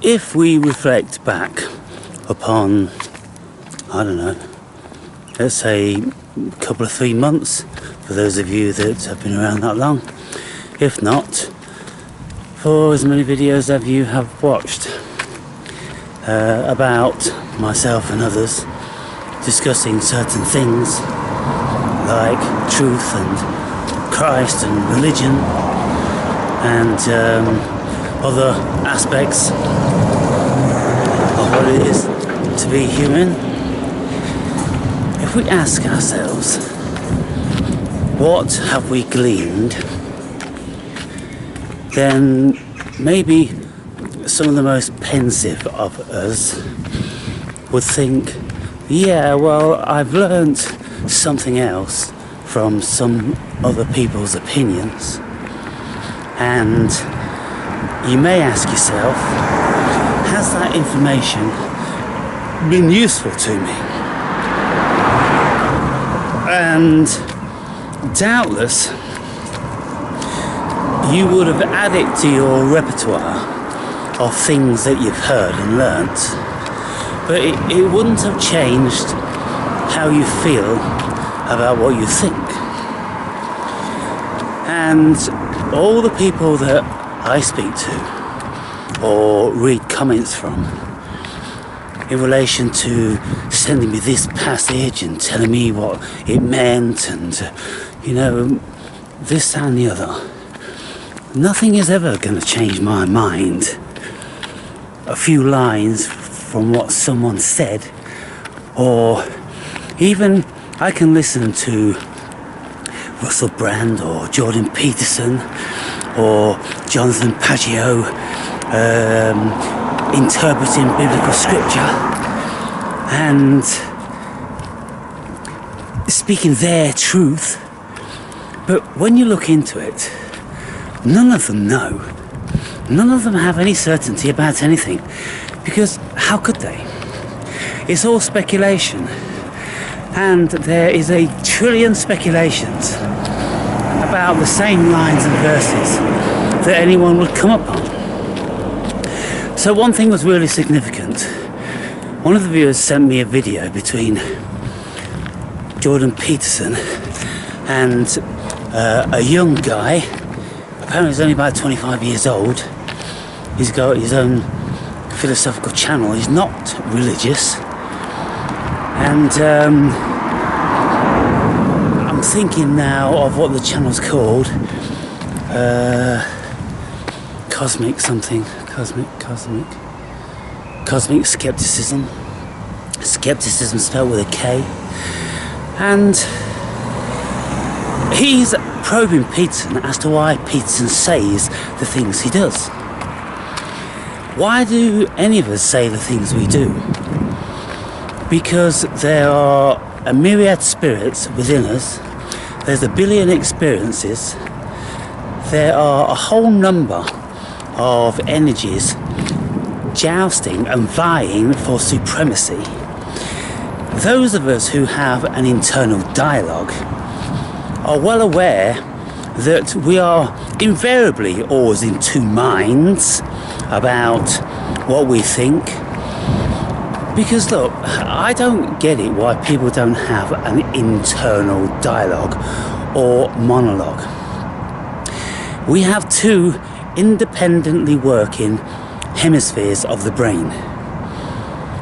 if we reflect back upon, I don't know, let's say a couple of 3 months, for those of you that have been around that long, if not, for as many videos as you have watched about myself and others discussing certain things like truth and Christ and religion and other aspects of what it is to be human. If we ask ourselves, what have we gleaned, then maybe some of the most pensive of us would think, yeah, well, I've learnt something else from some other people's opinions. And you may ask yourself, has that information been useful to me? And doubtless you would have added to your repertoire of things that you've heard and learnt, but it wouldn't have changed how you feel about what you think. And all the people that I speak to or read comments from in relation to sending me this passage and telling me what it meant and, this and the other, nothing is ever going to change my mind. A few lines from what someone said, or even I can listen to Russell Brand or Jordan Peterson or Jonathan Pageau interpreting biblical scripture and speaking their truth, but when you look into it, none of them know. None of them have any certainty about anything, because how could they? It's all speculation, and there is a trillion speculations about the same lines and verses that anyone would come upon. So one thing was really significant. One of the viewers sent me a video between Jordan Peterson and a young guy. Apparently he's only about 25 years old. He's got his own philosophical channel. He's not religious. And I'm thinking now of what the channel's called. Cosmic Skepticism. Skepticism spelled with a K. And he's probing Peterson as to why Peterson says the things he does. Why do any of us say the things we do? Because there are a myriad spirits within us. There's a billion experiences. There are a whole number of energies jousting and vying for supremacy. Those of us who have an internal dialogue are well aware that we are invariably always in two minds about what we think. Because look, I don't get it why people don't have an internal dialogue or monologue. We have two independently working hemispheres of the brain.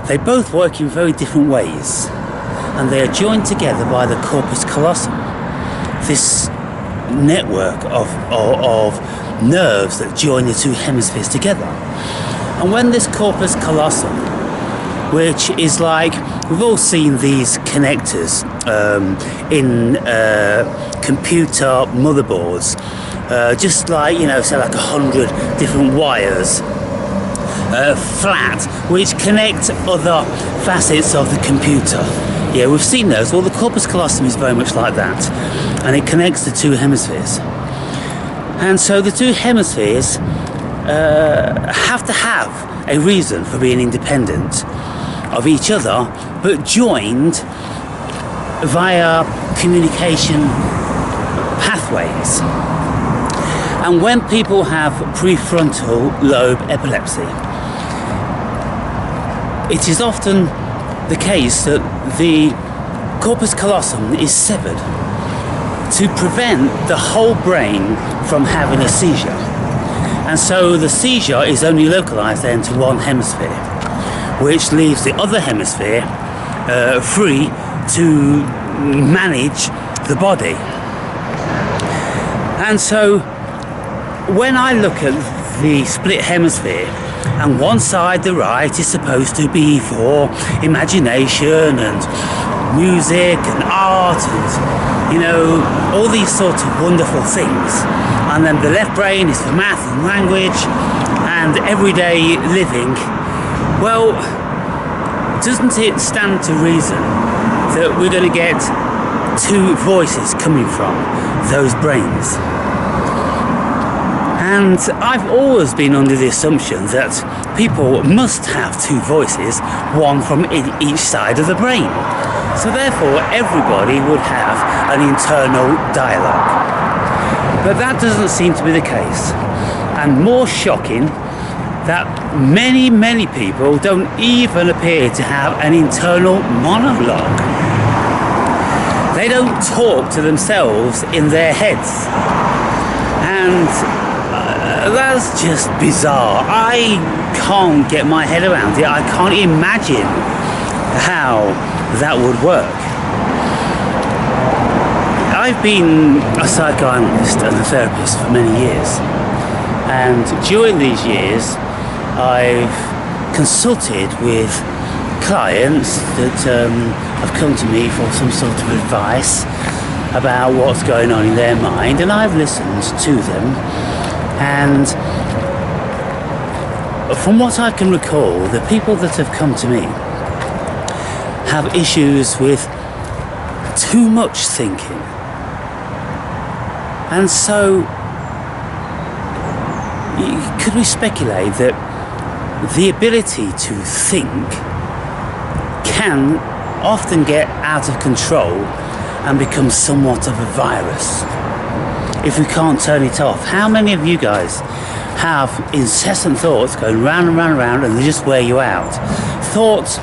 They both work in very different ways, and they are joined together by the corpus callosum, this network of nerves that join the two hemispheres together. And when this corpus callosum, which is like, we've all seen these connectors in computer motherboards, just like, say like 100 different wires, flat, which connect other facets of the computer. Yeah, we've seen those. Well, the corpus callosum is very much like that, and it connects the two hemispheres. And so the two hemispheres have to have a reason for being independent of each other, but joined via communication pathways. And when people have prefrontal lobe epilepsy, it is often the case that the corpus callosum is severed to prevent the whole brain from having a seizure. And so the seizure is only localized then to one hemisphere, which leaves the other hemisphere free to manage the body. And so when I look at the split hemisphere, and one side, the right, is supposed to be for imagination and music and art and, you know, all these sorts of wonderful things. And then the left brain is for math and language and everyday living. Well, doesn't it stand to reason that we're going to get two voices coming from those brains? And I've always been under the assumption that people must have two voices, one from each side of the brain. So therefore, everybody would have an internal dialogue. But that doesn't seem to be the case. And more shocking, that many, many people don't even appear to have an internal monologue. They don't talk to themselves in their heads. And that's just bizarre. I can't get my head around it. I can't imagine how that would work. I've been a psychoanalyst and a therapist for many years, and during these years I've consulted with clients that have come to me for some sort of advice about what's going on in their mind, and I've listened to them. And from what I can recall, the people that have come to me have issues with too much thinking. And so, could we speculate that the ability to think can often get out of control and become somewhat of a virus if we can't turn it off? How many of you guys have incessant thoughts going round and round and round, and they just wear you out? Thoughts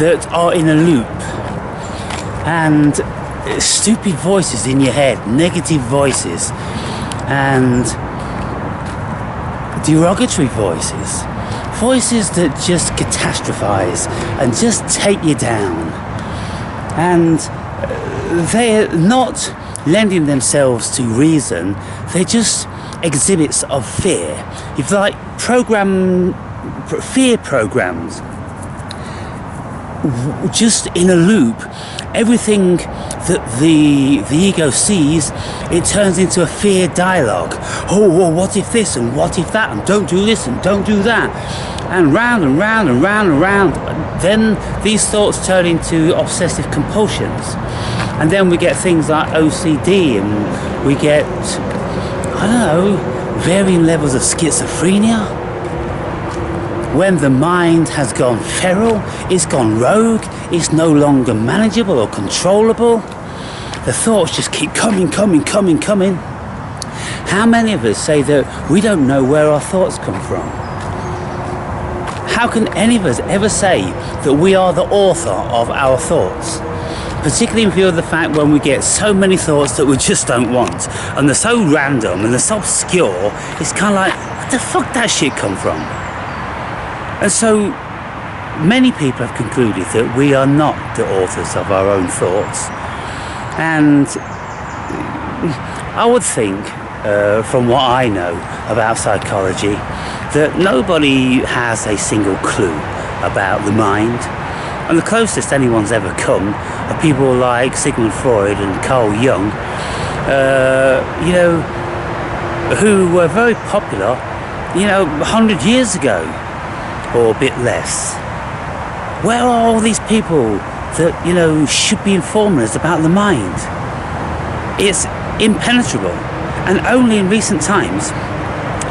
that are in a loop, and stupid voices in your head, negative voices, and derogatory voices, voices that just catastrophize and just take you down. And they're not lending themselves to reason, they're just exhibits of fear. If like fear programs, just in a loop, everything that the ego sees, it turns into a fear dialogue. Oh, well, what if this and what if that, and don't do this and don't do that, and round and round and round and round. Then these thoughts turn into obsessive compulsions, and then we get things like OCD, and we get, I don't know, varying levels of schizophrenia. When the mind has gone feral, it's gone rogue, it's no longer manageable or controllable. The thoughts just keep coming. How many of us say that we don't know where our thoughts come from? How can any of us ever say that we are the author of our thoughts? Particularly in view of the fact when we get so many thoughts that we just don't want, and they're so random and they're so obscure, it's kind of like, where the fuck that shit come from? And so many people have concluded that we are not the authors of our own thoughts. And I would think, from what I know about psychology, that nobody has a single clue about the mind. And the closest anyone's ever come are people like Sigmund Freud and Carl Jung, who were very popular, 100 years ago, or a bit less. Where are all these people that, should be informing us about the mind? It's impenetrable. And only in recent times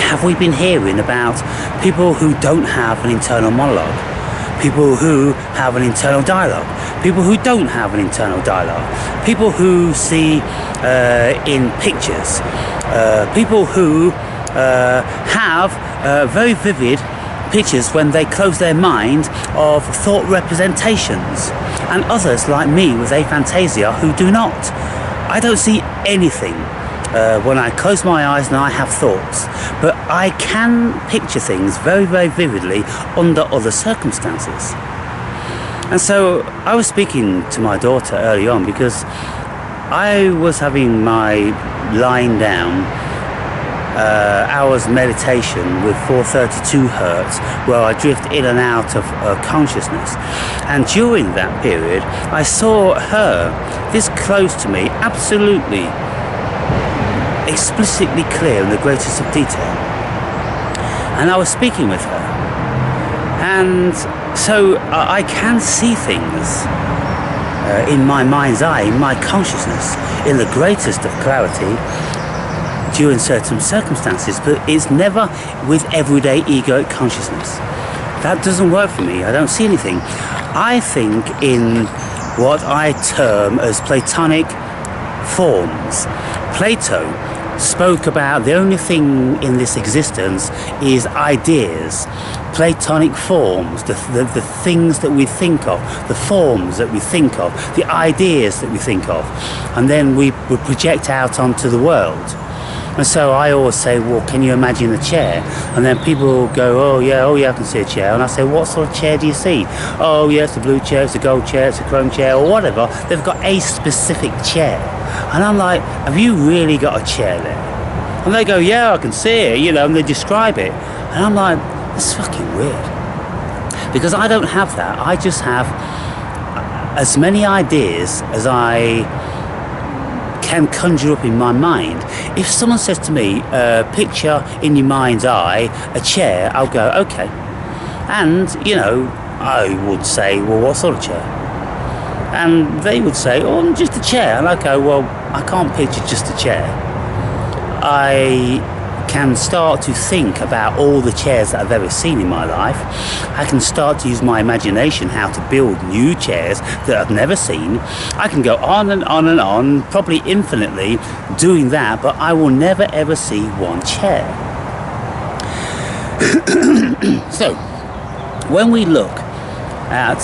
have we been hearing about people who don't have an internal monologue, people who have an internal dialogue, people who don't have an internal dialogue, people who see in pictures, people who have very vivid pictures when they close their mind of thought representations, and others like me with aphantasia who do not. I don't see anything when I close my eyes and I have thoughts, but I can picture things very, very vividly under other circumstances. And so I was speaking to my daughter early on because I was having my lying down hours meditation with 432 hertz, where I drift in and out of consciousness. And during that period, I saw her this close to me, absolutely explicitly clear in the greatest of detail. And I was speaking with her, and so I can see things in my mind's eye, in my consciousness, in the greatest of clarity during certain circumstances, but it's never with everyday egoic consciousness. That doesn't work for me. I don't see anything. I think in what I term as Platonic forms. Plato spoke about the only thing in this existence is ideas, Platonic forms, the things that we think of, the forms that we think of, the ideas that we think of, and then we project out onto the world. And so I always say, well, can you imagine a chair? And then people go, oh yeah, I can see a chair. And I say, what sort of chair do you see? Oh yeah, it's a blue chair, it's a gold chair, it's a chrome chair, or whatever. They've got a specific chair. And I'm like, have you really got a chair there? And they go, yeah, I can see it, you know, and they describe it. And I'm like, that's fucking weird. Because I don't have that. I just have as many ideas as I can conjure up in my mind. If someone says to me, picture in your mind's eye a chair, I'll go, okay. And, you know, I would say, well, what sort of chair? And they would say, oh, just a chair. And I go, well, I can't picture just a chair. I can start to think about all the chairs that I've ever seen in my life. I can start to use my imagination how to build new chairs that I've never seen. I can go on and on and on, probably infinitely doing that, but I will never ever see one chair. So, when we look at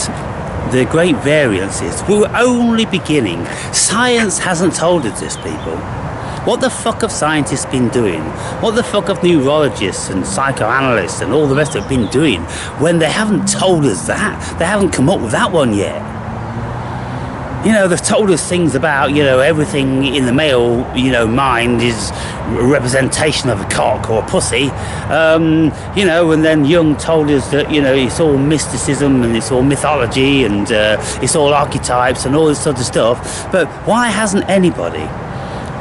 the great variances, we're only beginning. Science hasn't told us this, people. What the fuck have scientists been doing? What the fuck have neurologists and psychoanalysts and all the rest of it been doing when they haven't told us that? They haven't come up with that one yet. You know, they've told us things about, you know, everything in the male, you know, mind is a representation of a cock or a pussy. You know, and then Jung told us that, you know, it's all mysticism and it's all mythology and it's all archetypes and all this sort of stuff. But why hasn't anybody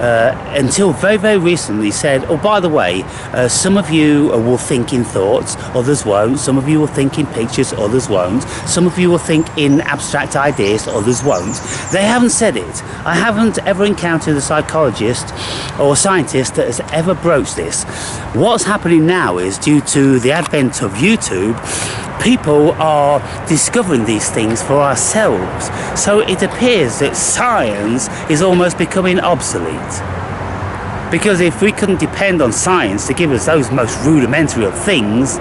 until very, very recently said, oh, by the way, some of you will think in thoughts, others won't. Some of you will think in pictures, others won't. Some of you will think in abstract ideas, others won't. They haven't said it. I haven't ever encountered a psychologist or a scientist that has ever broached this. What's happening now is, due to the advent of YouTube, people are discovering these things for ourselves. So it appears that science is almost becoming obsolete. Because if we couldn't depend on science to give us those most rudimentary of things,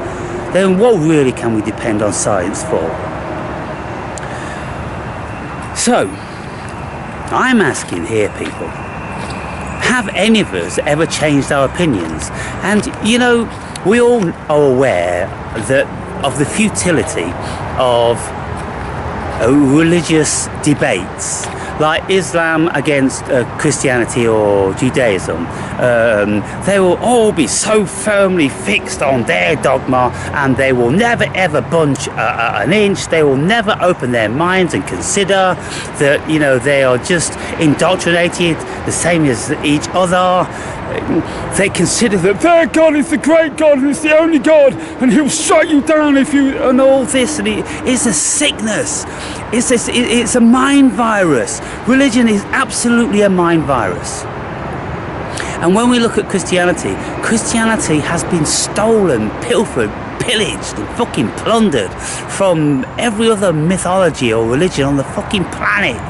then what really can we depend on science for? So, I'm asking here, people, have any of us ever changed our opinions? And, you know, we all are aware that of the futility of religious debates, like Islam against Christianity or Judaism. They will all be so firmly fixed on their dogma, and they will never ever budge an inch. They will never open their minds and consider that, you know, they are just indoctrinated the same as each other. They consider that their God is the great God and it's the only God, and he'll shut you down if you, and all this, and it's a sickness. It's a mind virus. Religion is absolutely a mind virus. And when we look at Christianity, Christianity has been stolen, pilfered, pillaged and fucking plundered from every other mythology or religion on the fucking planet.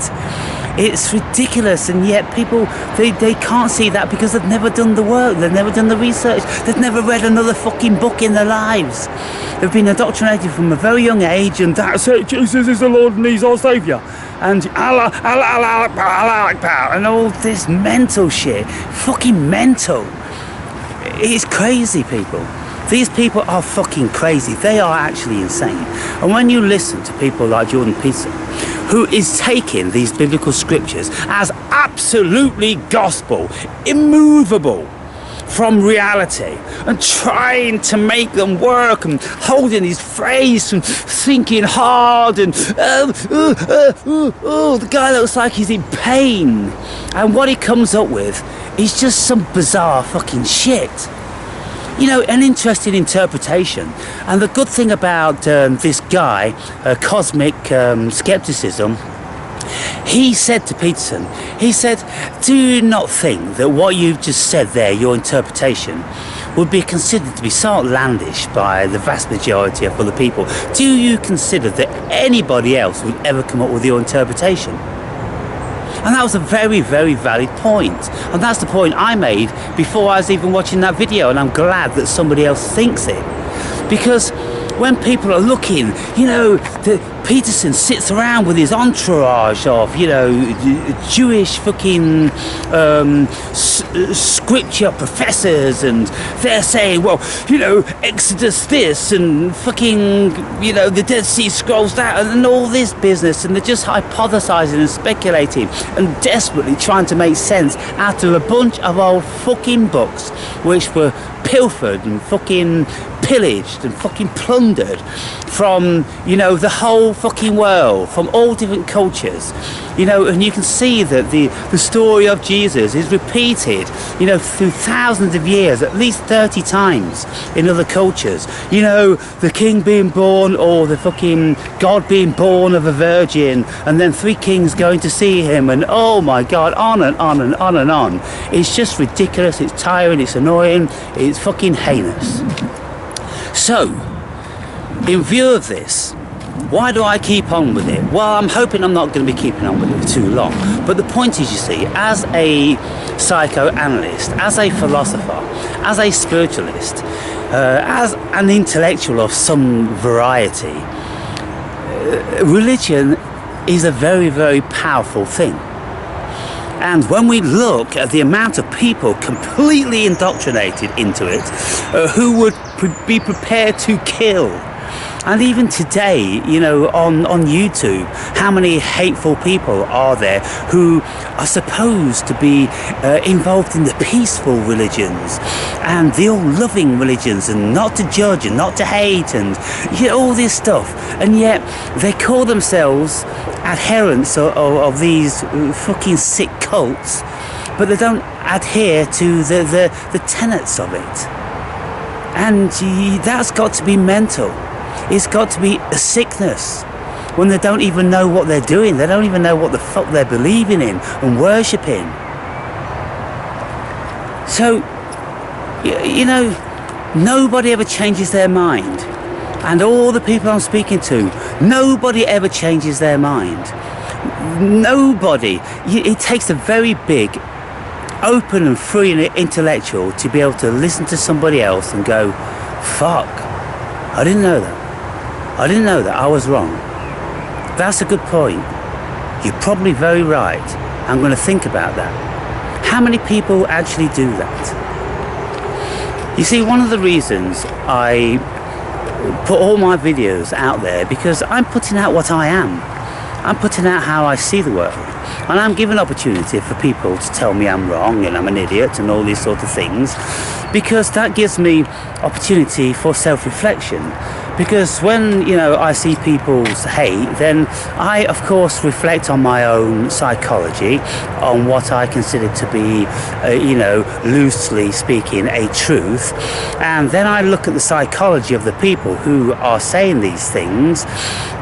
It's ridiculous, and yet people, they can't see that because they've never done the work, they've never done the research, they've never read another fucking book in their lives. They've been indoctrinated from a very young age, and that's it, Jesus is the Lord and he's our saviour, and Allah, Allah, Allah, Allah, Allah, and all this mental shit. Fucking mental. It's crazy, people. These people are fucking crazy. They are actually insane. And when you listen to people like Jordan Peterson, who is taking these biblical scriptures as absolutely gospel, immovable from reality, and trying to make them work, and holding his face and thinking hard, and the guy looks like he's in pain, and what he comes up with is just some bizarre fucking shit. You know, an interesting interpretation. And the good thing about this guy, Cosmic Skepticism, he said to Peterson, he said, do not think that what you've just said there, your interpretation, would be considered to be so outlandish by the vast majority of other people. Do you consider that anybody else would ever come up with your interpretation? And that was a very, very valid point. And that's the point I made before I was even watching that video, and I'm glad that somebody else thinks it. Because when people are looking, you know, Peterson sits around with his entourage of, you know, Jewish fucking scripture professors, and they're saying, well, you know, Exodus this, and fucking, you know, the Dead Sea Scrolls that, and all this business, and they're just hypothesizing and speculating and desperately trying to make sense out of a bunch of old fucking books which were pilfered and fucking pillaged and fucking plundered from, you know, the whole fucking world, from all different cultures, you know. And you can see that the story of Jesus is repeated, you know, through thousands of years, at least 30 times in other cultures. You know, the king being born, or the fucking God being born of a virgin, and then 3 kings going to see him, and oh my God, on and on and on and on. It's just ridiculous, it's tiring, it's annoying, it's fucking heinous. So, in view of this, why do I keep on with it? Well, I'm hoping I'm not going to be keeping on with it for too long. But the point is, you see, as a psychoanalyst, as a philosopher, as a spiritualist, as an intellectual of some variety, religion is a very, very powerful thing. And when we look at the amount of people completely indoctrinated into it, who would be prepared to kill, and even today, you know, on YouTube, how many hateful people are there who are supposed to be involved in the peaceful religions and the all-loving religions, and not to judge and not to hate, and, you know, all this stuff, and yet they call themselves adherents of these fucking sick cults, but they don't adhere to the tenets of it. And that's got to be mental. It's got to be a sickness when they don't even know what they're doing. They don't even know what the fuck they're believing in and worshipping. So, you know, nobody ever changes their mind. And all the people I'm speaking to, nobody ever changes their mind. Nobody. It takes a very big, open and free intellectual to be able to listen to somebody else and go, fuck, I didn't know that. I didn't know that. I was wrong. That's a good point. You're probably very right. I'm going to think about that. How many people actually do that? You see, one of the reasons I put all my videos out there, because I'm putting out what I am. I'm putting out how I see the world. And I'm giving opportunity for people to tell me I'm wrong and I'm an idiot and all these sort of things, because that gives me opportunity for self-reflection. Because when, you know, I see people's hate, then I, of course, reflect on my own psychology, on what I consider to be, you know, loosely speaking, a truth. And then I look at the psychology of the people who are saying these things.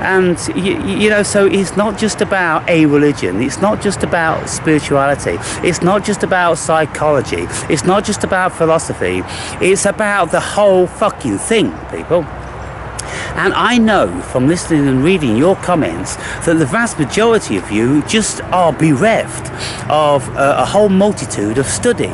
And, you know, so it's not just about a religion. It's not just about spirituality. It's not just about psychology. It's not just about philosophy. It's about the whole fucking thing, people. And I know from listening and reading your comments that the vast majority of you just are bereft of a whole multitude of study,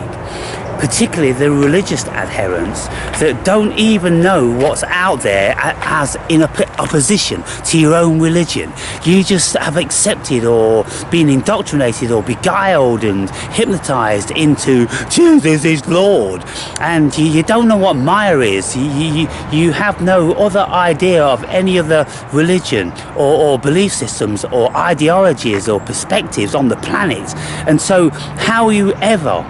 particularly the religious adherents that don't even know what's out there as in opposition to your own religion. You just have accepted or been indoctrinated or beguiled and hypnotized into Jesus is Lord, and you don't know what Maya is. You have no other idea of any other religion or belief systems or ideologies or perspectives on the planet, and so how are you ever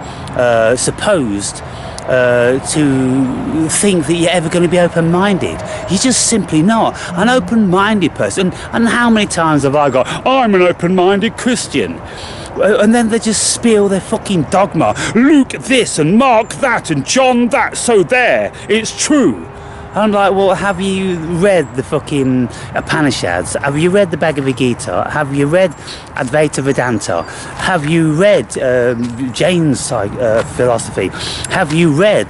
supposed to think that you're ever going to be open-minded? You're just simply not an open-minded person. And how many times have I got, I'm an open-minded Christian, and then they just spiel their fucking dogma, Luke this and Mark that and John that, so there, it's true. I'm like, well, have you read the fucking Upanishads? Have you read the Bhagavad Gita? Have you read Advaita Vedanta? Have you read Jain's philosophy? Have you read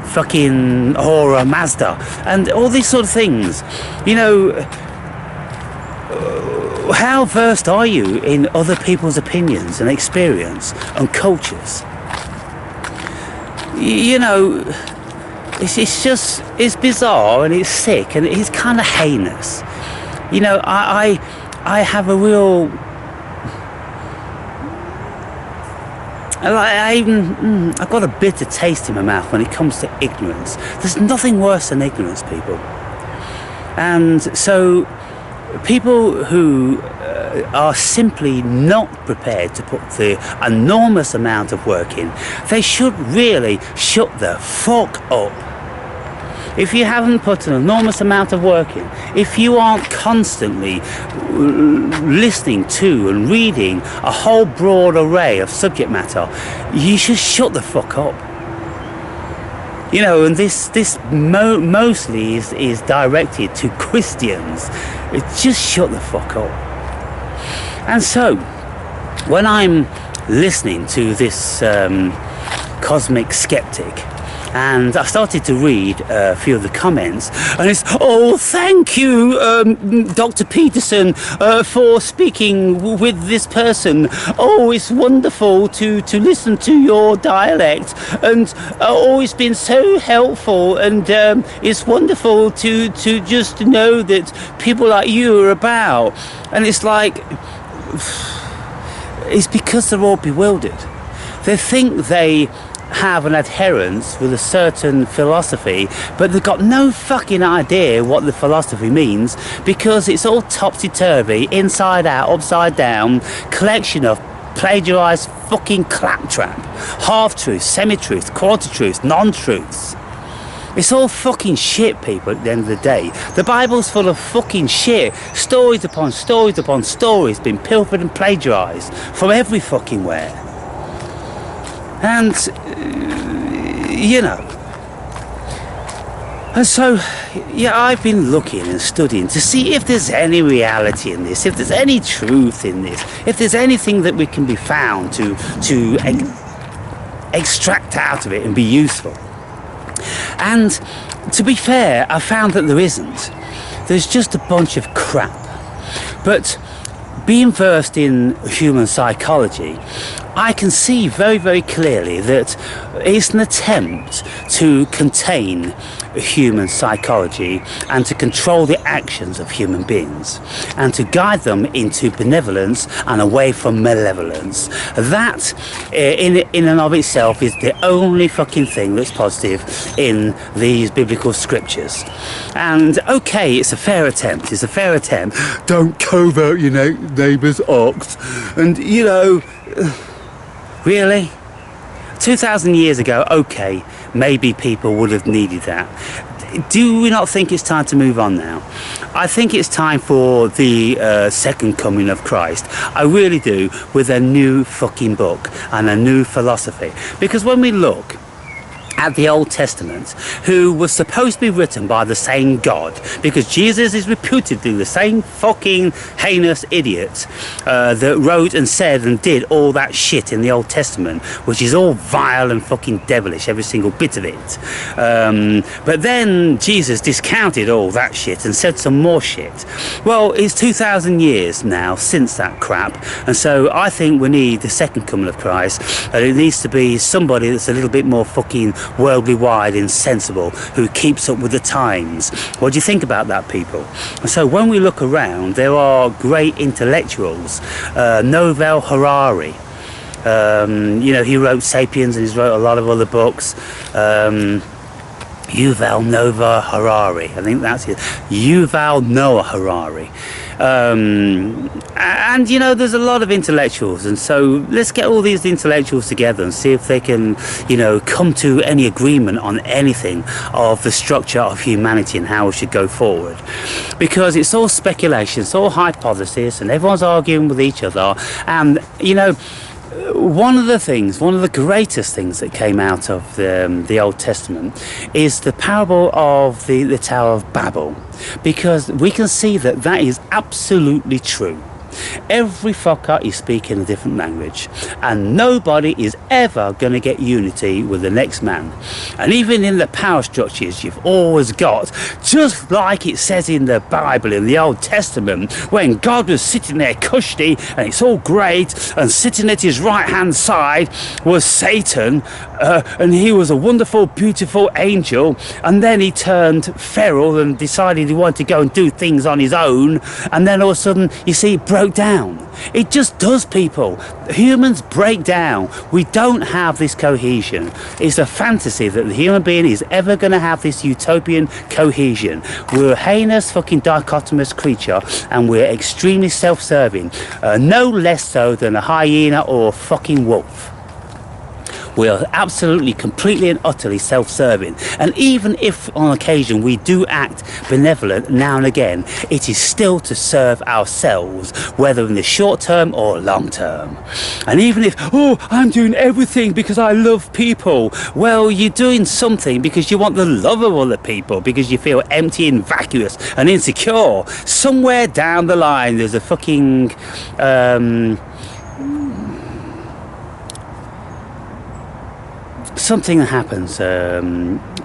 fucking Ahura Mazda? And all these sort of things. You know, how versed are you in other people's opinions and experience and cultures? You know, it's bizarre and it's sick and it's kind of heinous. You know, I have a real, I've got a bitter taste in my mouth when it comes to ignorance. There's nothing worse than ignorance, people. And so people who are simply not prepared to put the enormous amount of work in, they should really shut the fuck up. If you haven't put an enormous amount of work in, if you aren't constantly listening to and reading a whole broad array of subject matter, you should shut the fuck up. You know, and this mostly is directed to Christians. Just shut the fuck up. And so, when I'm listening to this cosmic skeptic, and I started to read a few of the comments, and it's, oh, thank you, Dr. Peterson, for speaking with this person. Oh, it's wonderful to listen to your dialect, and oh, it's been so helpful, and it's wonderful to just know that people like you are about. And it's like, it's because they're all bewildered. They think they have an adherence with a certain philosophy, but they've got no fucking idea what the philosophy means, because it's all topsy-turvy, inside out, upside down, collection of plagiarized fucking claptrap, half-truths, semi-truths, quarter-truths, non-truths. It's all fucking shit, people, at the end of the day. The Bible's full of fucking shit. Stories upon stories upon stories being pilfered and plagiarized from every fucking where. And, you know, and so, yeah, I've been looking and studying to see if there's any reality in this, if there's any truth in this, if there's anything that we can be found to extract out of it and be useful. And to be fair, I found that there isn't. There's just a bunch of crap. But being versed in human psychology, I can see very, very clearly that it's an attempt to contain human psychology and to control the actions of human beings and to guide them into benevolence and away from malevolence. That, in and of itself, is the only fucking thing that's positive in these biblical scriptures. And okay, it's a fair attempt. It's a fair attempt. Don't covert your neighbour's ox. And, you know, really? 2,000 years ago, okay, maybe people would have needed that. Do we not think it's time to move on now? I think it's time for the second coming of Christ. I really do, with a new fucking book and a new philosophy. Because when we look at the Old Testament, who was supposed to be written by the same God, because Jesus is reputedly the same fucking heinous idiot that wrote and said and did all that shit in the Old Testament, which is all vile and fucking devilish, every single bit of it. But then Jesus discounted all that shit and said some more shit. Well, it's 2,000 years now since that crap, and so I think we need the second coming of Christ, and it needs to be somebody that's a little bit more fucking worldly wide and sensible, who keeps up with the times. What do you think about that, people? And so when we look around, there are great intellectuals. Yuval Harari, you know, he wrote Sapiens and he's wrote a lot of other books. Yuval Noah Harari, I think that's it. Yuval Noah Harari. And you know, there's a lot of intellectuals, and so let's get all these intellectuals together and see if they can, you know, come to any agreement on anything of the structure of humanity and how we should go forward, because it's all speculation, it's all hypothesis, and everyone's arguing with each other. And you know, one of the greatest things that came out of the Old Testament is the parable of the Tower of Babel, because we can see that that is absolutely true. Every fucker is speaking a different language, and nobody is ever going to get unity with the next man. And even in the power structures, you've always got, just like it says in the Bible, in the Old Testament, when God was sitting there cushy and it's all great, and sitting at his right hand side was Satan, and he was a wonderful, beautiful angel, and then he turned feral and decided he wanted to go and do things on his own, and then all of a sudden, you see, it broke down. It just does, people. Humans break down. We don't have this cohesion. It's a fantasy that the human being is ever going to have this utopian cohesion. We're a heinous fucking dichotomous creature, and we're extremely self-serving, no less so than a hyena or a fucking wolf. We are absolutely, completely and utterly self-serving. And even if on occasion we do act benevolent now and again, it is still to serve ourselves, whether in the short term or long term. And even if, oh, I'm doing everything because I love people, well, you're doing something because you want the love of other people, because you feel empty and vacuous and insecure. Somewhere down the line there's a fucking something that happens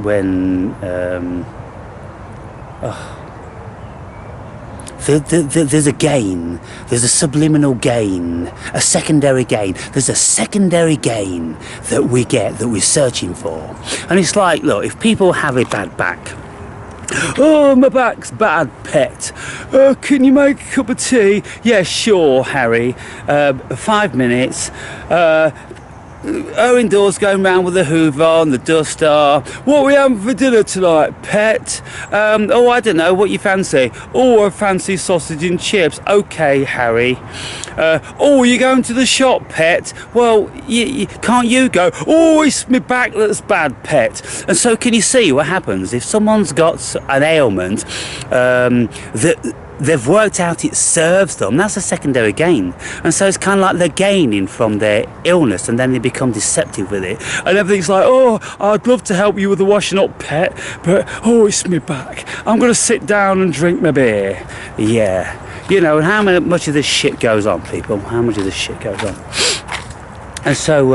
when there's a gain, there's a subliminal gain, a secondary gain. There's a secondary gain that we get, that we're searching for. And it's like, look, if people have a bad back, oh, my back's bad, pet. Can you make a cup of tea? Yeah, sure, Harry. 5 minutes. Owen Dawes going round with the Hoover and the duster. What are we having for dinner tonight, pet? Oh, I don't know, what you fancy? Oh, I fancy sausage and chips. Okay, Harry. Oh, you going to the shop, pet? Well, can't you go? Oh, it's my back that's bad, pet. And so can you see what happens if someone's got an ailment that they've worked out it serves them? That's a secondary gain. And so it's kind of like they're gaining from their illness, and then they become deceptive with it, and everything's like, oh, I'd love to help you with the washing up, pet, but oh, it's my back, I'm gonna sit down and drink my beer. Yeah, you know. And how much of this shit goes on, people? How much of this shit goes on? And so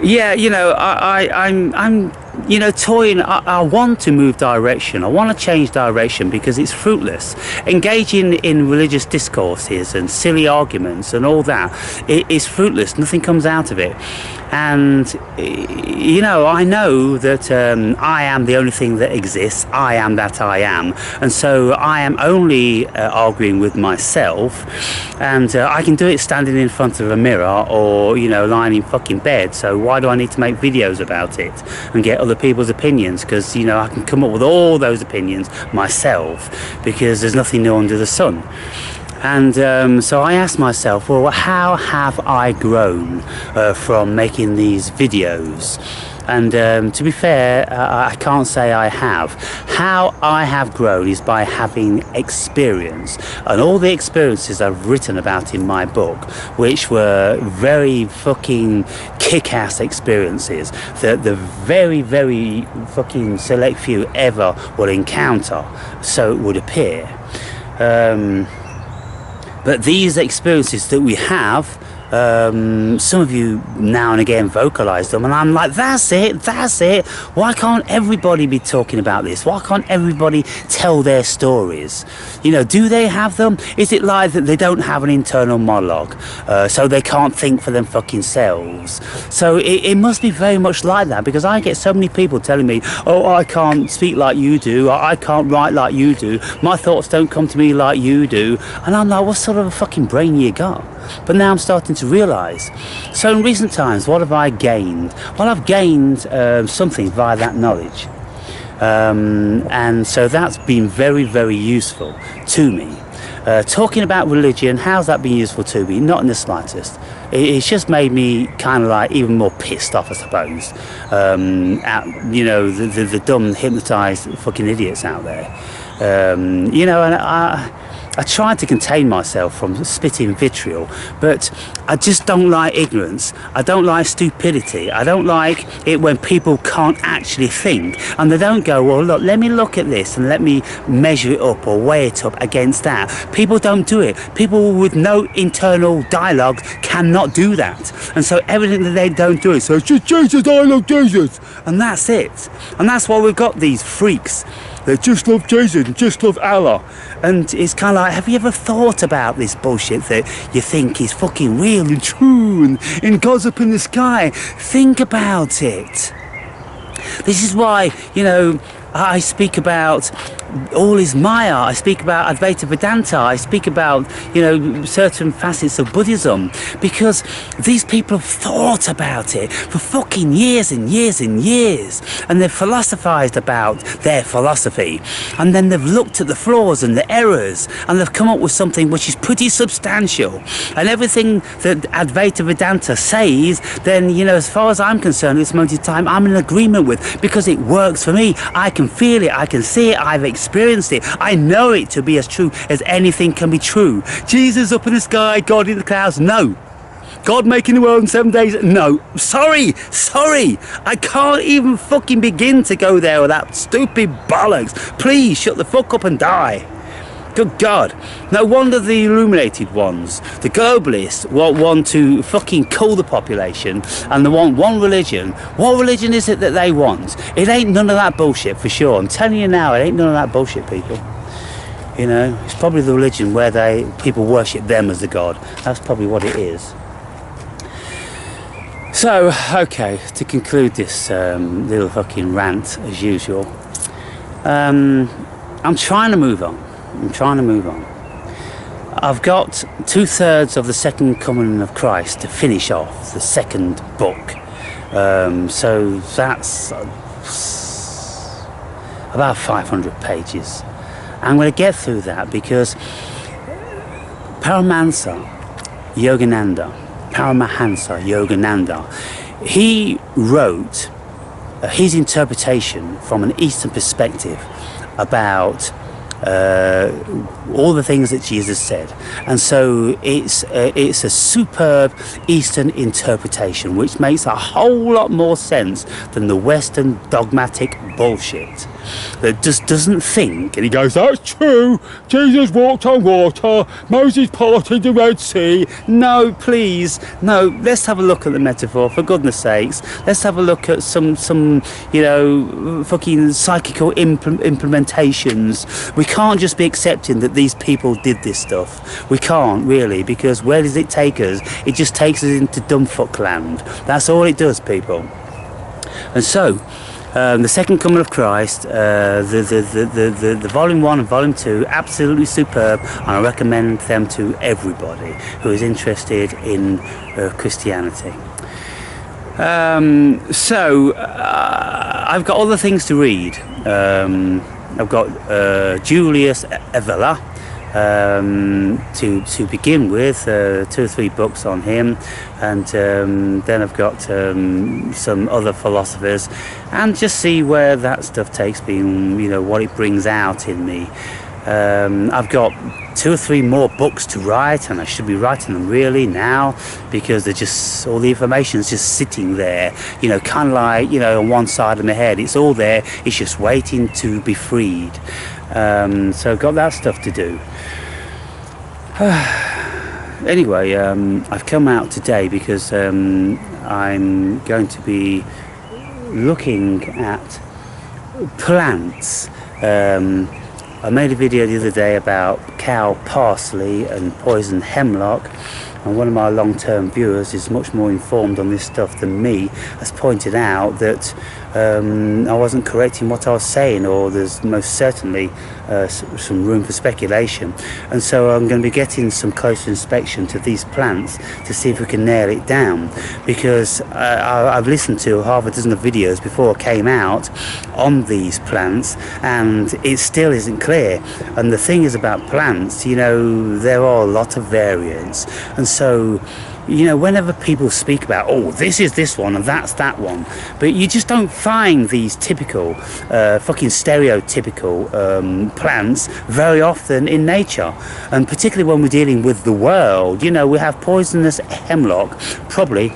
yeah, you know, I'm you know, toying. I want to move direction. I want to change direction, because it's fruitless. Engaging in religious discourses and silly arguments and all that, it is fruitless. Nothing comes out of it. And you know, I know that I am the only thing that exists. I am that I am, and so I am only arguing with myself, and I can do it standing in front of a mirror, or you know, lying in fucking bed. So why do I need to make videos about it and get other people's opinions? Because you know, I can come up with all those opinions myself, because there's nothing new under the sun. And so I asked myself, well, how have I grown from making these videos? And to be fair, I can't say I have. How I have grown is by having experience, and all the experiences I've written about in my book, which were very fucking kick-ass experiences that the very, very fucking select few ever will encounter, so it would appear. But these experiences that we have, some of you now and again vocalize them, and I'm like, that's it. Why can't everybody be talking about this? Why can't everybody tell their stories? You know, do they have them? Is it like that they don't have an internal monologue, so they can't think for them fucking selves? So it must be very much like that, because I get so many people telling me, oh, I can't speak like you do, I can't write like you do, my thoughts don't come to me like you do, and I'm like, what sort of a fucking brain you got? But now I'm starting to realise. So in recent times, what have I gained? Well, I've gained something via that knowledge. And so that's been very, very useful to me. Talking about religion, how's that been useful to me? Not in the slightest. It's just made me kind of like even more pissed off, I suppose, at, you know, the dumb, hypnotised fucking idiots out there. You know, and I tried to contain myself from spitting vitriol, but I just don't like ignorance. I don't like stupidity. I don't like it when people can't actually think, and they don't go, well, look, let me look at this and let me measure it up or weigh it up against that. People don't do it. People with no internal dialogue cannot do that. And so everything that they don't do is, so it's just Jesus, I love Jesus. And that's it. And that's why we've got these freaks. They just love Jesus and just love Allah. And it's kind of like, have you ever thought about this bullshit that you think is fucking real and true and God's up in the sky? Think about it. This is why, you know, I speak about all is Maya, I speak about Advaita Vedanta, I speak about, you know, certain facets of Buddhism, because these people have thought about it for fucking years and years and years, and they've philosophized about their philosophy, and then they've looked at the flaws and the errors, and they've come up with something which is pretty substantial. And everything that Advaita Vedanta says, then, you know, as far as I'm concerned at this moment in time, I'm in agreement with, because it works for me. I can feel it, I can see it, I've experienced it, I know it to be as true as anything can be true. Jesus up in the sky, God in the clouds, no. God making the world in 7 days, no. Sorry, I can't even fucking begin to go there with that stupid bollocks. Please shut the fuck up and die. Good God. No wonder the illuminated ones, the globalists, want to fucking cool the population, and they want one religion. What religion is it that they want? It ain't none of that bullshit, for sure. I'm telling you now, it ain't none of that bullshit, people. You know, it's probably the religion where people worship them as the God. That's probably what it is. So, okay, to conclude this little fucking rant, as usual, I'm trying to move on. I've got 2/3 of the Second Coming of Christ to finish off the second book. So that's about 500 pages. I'm going to get through that because Paramahansa Yogananda, he wrote his interpretation from an Eastern perspective about all the things that Jesus said, and so it's a superb Eastern interpretation which makes a whole lot more sense than the Western dogmatic bullshit that just doesn't think. And he goes, that's true, Jesus walked on water, Moses parted the Red Sea. No, please, no, let's have a look at the metaphor, for goodness sakes. Let's have a look at some you know, fucking psychical implementations. We can't just be accepting that these people did this stuff. We can't really, because where does it take us? It just takes us into dumbfuck land. That's all it does, people. And so the Second Coming of Christ, the volume 1 and volume 2, absolutely superb, and I recommend them to everybody who is interested in Christianity. So I've got other things to read. I've got Julius Evola, to begin with, 2 or 3 books on him, and then I've got some other philosophers, and just see where that stuff takes me, and, you know, what it brings out in me. I've got 2 or 3 more books to write, and I should be writing them really now, because they're just, all the information is just sitting there, you know, kind of like, you know, on one side of my head. It's all there, it's just waiting to be freed. So I've got that stuff to do. Anyway, I've come out today because I'm going to be looking at plants. I made a video the other day about cow parsley and poison hemlock, and one of my long-term viewers is much more informed on this stuff than me, has pointed out that I wasn't correct in what I was saying, or there's most certainly some room for speculation. And so I'm going to be getting some closer inspection to these plants to see if we can nail it down, because I've listened to half a dozen of videos before I came out on these plants, and it still isn't clear. And the thing is about plants, you know, there are a lot of variants, and so, you know, whenever people speak about, oh, this is this one and that's that one, but you just don't find these typical, fucking stereotypical plants very often in nature. And particularly when we're dealing with the world, you know, we have poisonous hemlock probably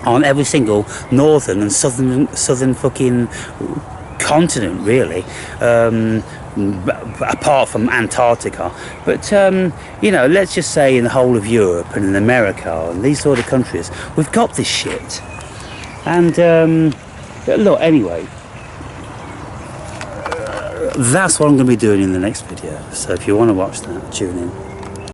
on every single northern and southern fucking continent, really. Apart from Antarctica, but you know, let's just say in the whole of Europe and in America and these sort of countries, we've got this shit. And look, anyway, that's what I'm going to be doing in the next video, so if you want to watch that, tune in.